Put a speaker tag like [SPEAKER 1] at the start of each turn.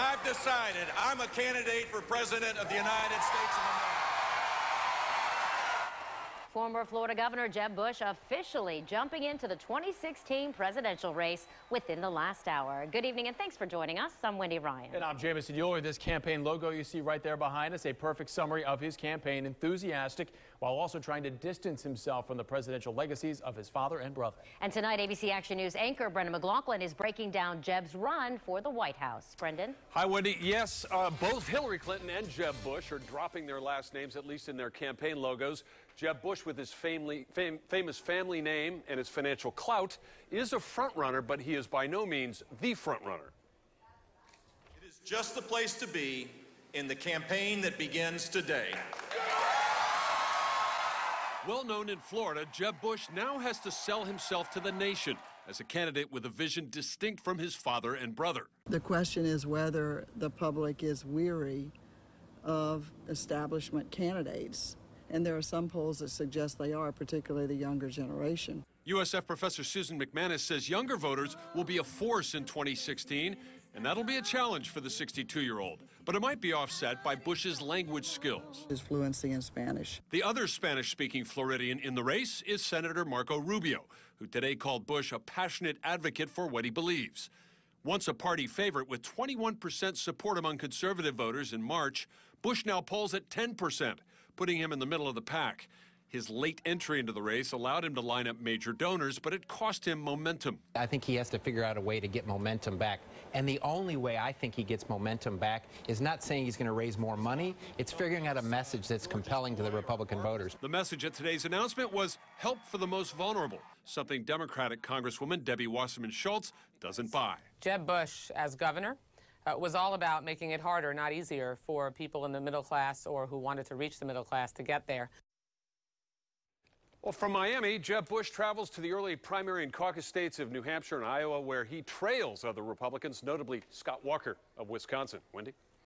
[SPEAKER 1] I've decided I'm a candidate for President of the United States of America.
[SPEAKER 2] Former Florida Governor Jeb Bush officially jumping into the 2016 presidential race within the last hour. Good evening and thanks for joining us. I'm Wendy Ryan.
[SPEAKER 3] And I'm Jamison Euler. This campaign logo you see right there behind us, a perfect summary of his campaign. Enthusiastic while also trying to distance himself from the presidential legacies of his father and brother.
[SPEAKER 2] And tonight, ABC Action News anchor Brendan McLaughlin is breaking down Jeb's run for the White House. Brendan?
[SPEAKER 4] Hi, Wendy. Yes, both Hillary Clinton and Jeb Bush are dropping their last names, at least in their campaign logos. Jeb Bush, with his famous family name and his financial clout, is a front-runner, but he is by no means the front-runner.
[SPEAKER 1] It is just the place to be in the campaign that begins today.
[SPEAKER 4] Well known in Florida, Jeb Bush now has to sell himself to the nation as a candidate with a vision distinct from his father and brother.
[SPEAKER 5] The question is whether the public is weary of establishment candidates. And there are some polls that suggest they are, particularly the younger generation.
[SPEAKER 4] USF professor Susan McManus says younger voters will be a force in 2016, and that'll be a challenge for the 62-year-old. But it might be offset by Bush's language skills.
[SPEAKER 5] His fluency in Spanish.
[SPEAKER 4] The other Spanish-speaking Floridian in the race is Senator Marco Rubio, who today called Bush a passionate advocate for what he believes. Once a party favorite with 21% support among conservative voters in March, Bush now polls at 10%, putting him in the middle of the pack. His late entry into the race allowed him to line up major donors, but it cost him momentum.
[SPEAKER 6] I think he has to figure out a way to get momentum back. And the only way I think he gets momentum back is not saying he's going to raise more money. It's figuring out a message that's compelling to the Republican voters.
[SPEAKER 4] The message at today's announcement was help for the most vulnerable, something Democratic Congresswoman Debbie Wasserman Schultz doesn't buy.
[SPEAKER 7] Jeb Bush, as governor, was all about making it harder, not easier, for people in the middle class or who wanted to reach the middle class to get there.
[SPEAKER 4] Well, from Miami, Jeb Bush travels to the early primary and caucus states of New Hampshire and Iowa, where he trails other Republicans, notably Scott Walker of Wisconsin. Wendy?